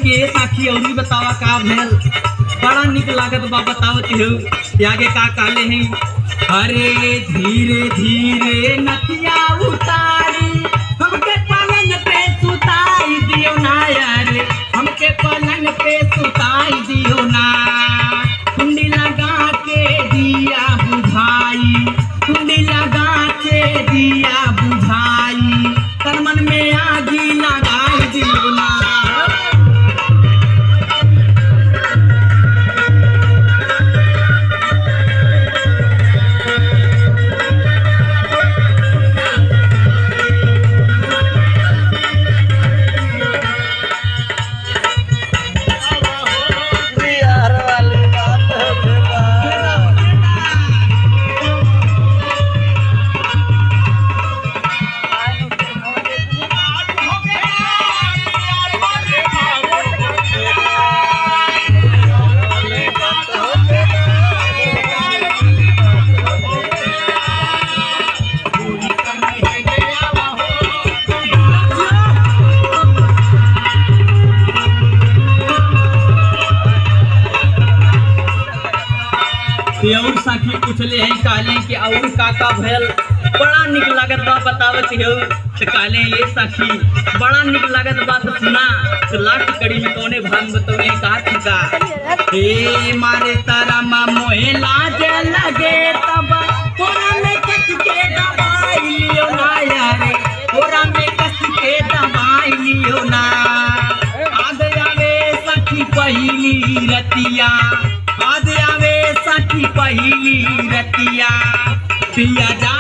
के साखी और भी बतावा का भेल बड़ा निक लागत बा बतावत हो आगे का काले हैं। अरे धीरे धीरे नथिया उतारी हमके पलंग पे सुताई दियो ना यार, हमके पलंग पे सुताई दियो ना। कुंडी लगा के दिया बुझाई, कुंडी लगा के दिया बुझाई, तन मन में आगी लगाई दियो ना। और साखी पूछले हैं काले कि और काका भेल बड़ा निक लागत बा बतावत हो तो काले ये साखी बड़ा निक लागत बा तो सुना तो लास्ट कड़ी में कौने भाग बतौले का ठिका। हे मारे तारा मा मोहे लाज लगे तब कोरा में कस के दबाई लियो ना यार, कोरा में कस के दबाई लियो ना। आद आवे साखी पहली रतिया, आद आवे साखी पहली रतिया, पिया जा